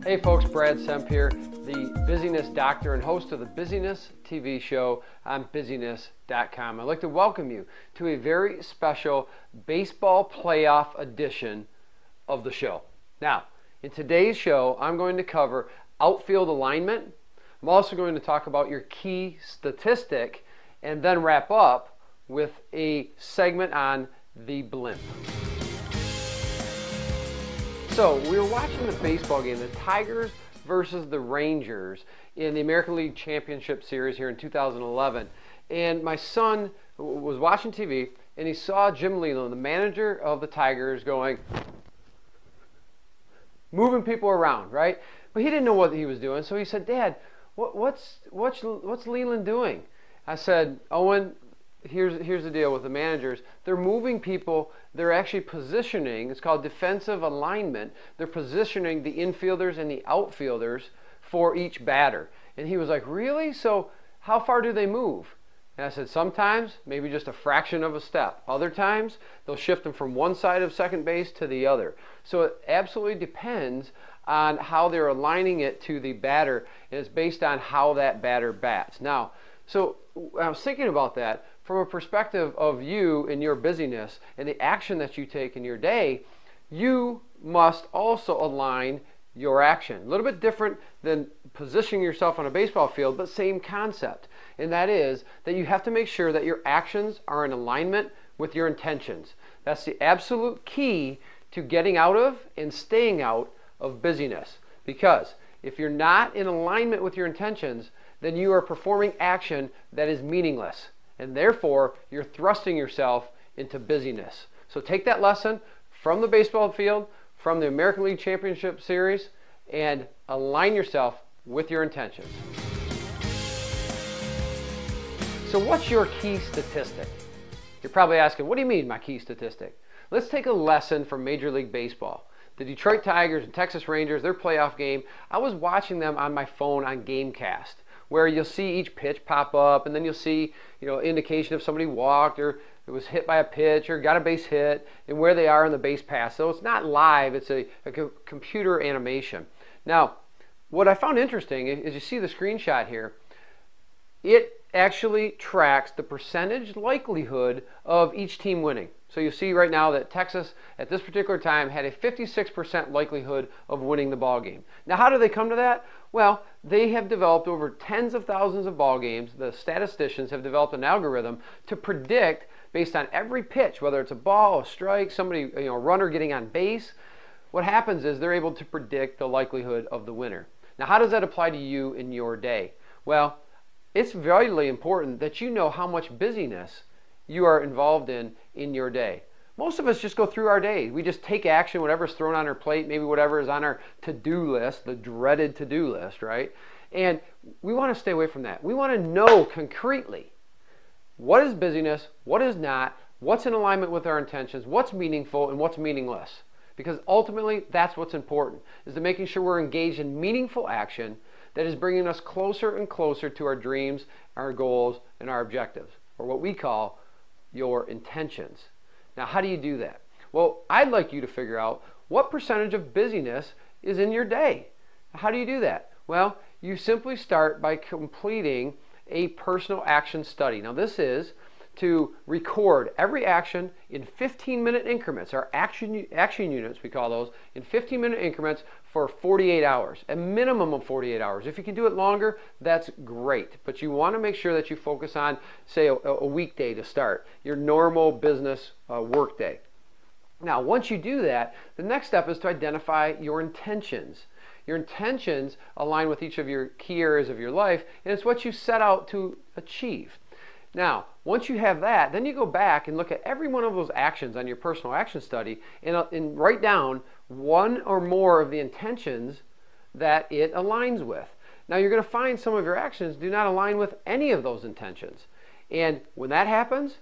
Hey folks, Brad Semp here, the busyness doctor and host of the Busyness TV show on busyness.com. I'd like to welcome you to a very special baseball playoff edition of the show. Now, in today's show, I'm going to cover outfield alignment. I'm also going to talk about your key statistic and then wrap up with a segment on the blimp. So we were watching the baseball game, the Tigers versus the Rangers in the American League Championship Series here in 2011. And my son was watching TV and he saw Jim Leyland, the manager of the Tigers, moving people around, right? But he didn't know what he was doing, so he said, "Dad, what's Leyland doing?" I said, "Owen, here's the deal with the managers. They're moving people. They're actually positioning. It's called defensive alignment. They're positioning the infielders and the outfielders for each batter." And he was like, "Really? So how far do they move?" And I said, "Sometimes maybe just a fraction of a step. Other times they'll shift them from one side of second base to the other." So it absolutely depends on how they're aligning it to the batter, and it's based on how that batter bats. Now, so I was thinking about that from a perspective of you and your busyness and the action that you take in your day. You must also align your action. A little bit different than positioning yourself on a baseball field, but same concept. And that is that you have to make sure that your actions are in alignment with your intentions. That's the absolute key to getting out of and staying out of busyness. Because if you're not in alignment with your intentions, then you are performing action that is meaningless. And therefore, you're thrusting yourself into busyness. So take that lesson from the baseball field, from the American League Championship Series, and align yourself with your intentions. So what's your key statistic? You're probably asking, what do you mean, my key statistic? Let's take a lesson from Major League Baseball. The Detroit Tigers and Texas Rangers, their playoff game, I was watching them on my phone on Gamecast, where you'll see each pitch pop up, and then you'll see, indication if somebody walked or it was hit by a pitch or got a base hit and where they are in the base pass. So it's not live, it's a computer animation. Now, what I found interesting is you see the screenshot here, it actually tracks the percentage likelihood of each team winning. So you see right now that Texas at this particular time had a 56% likelihood of winning the ball game. Now, how do they come to that? Well, they have developed over tens of thousands of ball games. The statisticians have developed an algorithm to predict based on every pitch, whether it's a ball, a strike, somebody, a runner getting on base. What happens is they're able to predict the likelihood of the winner. Now, how does that apply to you in your day? Well, it's vitally important that you know how much busyness you are involved in your day. Most of us just go through our day. We just take action, whatever's thrown on our plate, maybe whatever is on our to-do list, the dreaded to-do list, right? And we want to stay away from that. We want to know concretely what is busyness, what is not, what's in alignment with our intentions, what's meaningful, and what's meaningless. Because ultimately, that's what's important, is to making sure we're engaged in meaningful action that is bringing us closer and closer to our dreams, our goals, and our objectives, or what we call your intentions. Now, how do you do that? Well, I'd like you to figure out what percentage of busyness is in your day. How do you do that? Well, you simply start by completing a personal action study. Now, this is to record every action in 15-minute increments, our action units, we call those, in 15-minute increments for 48 hours, a minimum of 48 hours. If you can do it longer, that's great. But you want to make sure that you focus on, say, a weekday to start, your normal business work day. Now, once you do that, the next step is to identify your intentions. Your intentions align with each of your key areas of your life, and it's what you set out to achieve. Now, once you have that, then you go back and look at every one of those actions on your personal action study and write down one or more of the intentions that it aligns with. Now, you're going to find some of your actions do not align with any of those intentions. And when that happens,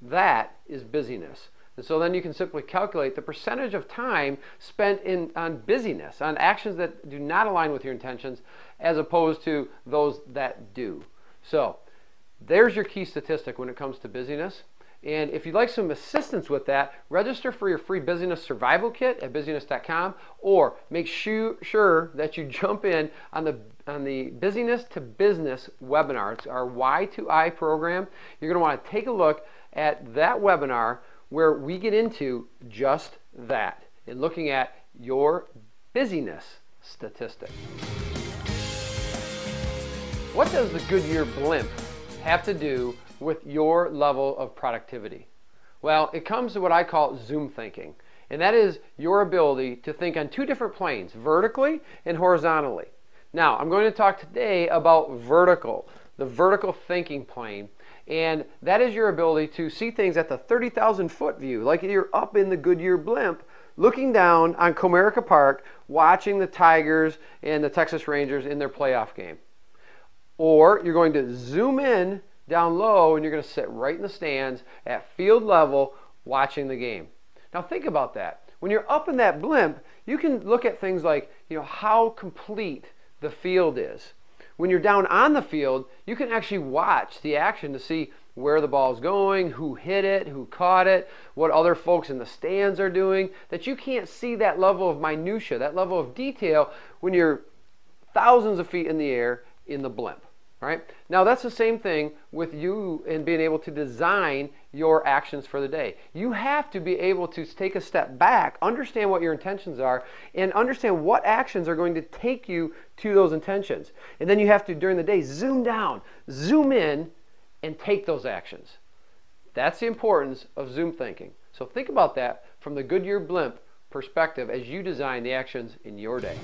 that is busyness. And so then you can simply calculate the percentage of time spent on busyness, on actions that do not align with your intentions, as opposed to those that do. So there's your key statistic when it comes to busyness. And if you'd like some assistance with that, register for your free busyness survival kit at busyness.com, or make sure that you jump in on the Busyness to Business webinar. It's our Y2I program. You're going to want to take a look at that webinar where we get into just that and looking at your busyness statistic. What does the Goodyear Blimp have to do with your level of productivity? Well, it comes to what I call zoom thinking, and that is your ability to think on two different planes, vertically and horizontally. Now, I'm going to talk today about vertical, the vertical thinking plane, and that is your ability to see things at the 30,000 foot view, like you're up in the Goodyear Blimp, looking down on Comerica Park, watching the Tigers and the Texas Rangers in their playoff game. Or you're going to zoom in down low and you're going to sit right in the stands at field level watching the game. Now think about that. When you're up in that blimp, you can look at things like, how complete the field is. When you're down on the field, you can actually watch the action to see where the ball's going, who hit it, who caught it, what other folks in the stands are doing, that you can't see that level of minutia, that level of detail when you're thousands of feet in the air in the blimp. Right? Now that's the same thing with you and being able to design your actions for the day. You have to be able to take a step back, understand what your intentions are, and understand what actions are going to take you to those intentions. And then you have to, during the day, zoom down, zoom in, and take those actions. That's the importance of zoom thinking. So think about that from the Goodyear Blimp perspective as you design the actions in your day.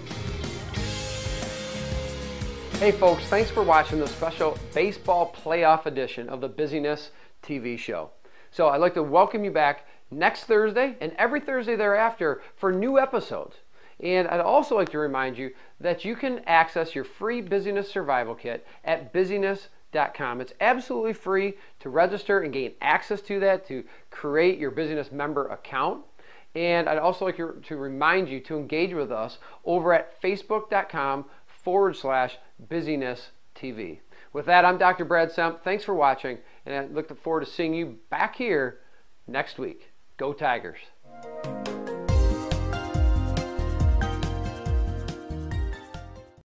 Hey folks, thanks for watching the special baseball playoff edition of the Busyness TV show. So I'd like to welcome you back next Thursday and every Thursday thereafter for new episodes. And I'd also like to remind you that you can access your free Busyness Survival Kit at busyness.com. It's absolutely free to register and gain access to that, to create your Busyness member account. And I'd also like to remind you to engage with us over at facebook.com/Busyness TV. With that, I'm Dr. Brad Semp. Thanks for watching, and I look forward to seeing you back here next week. Go Tigers!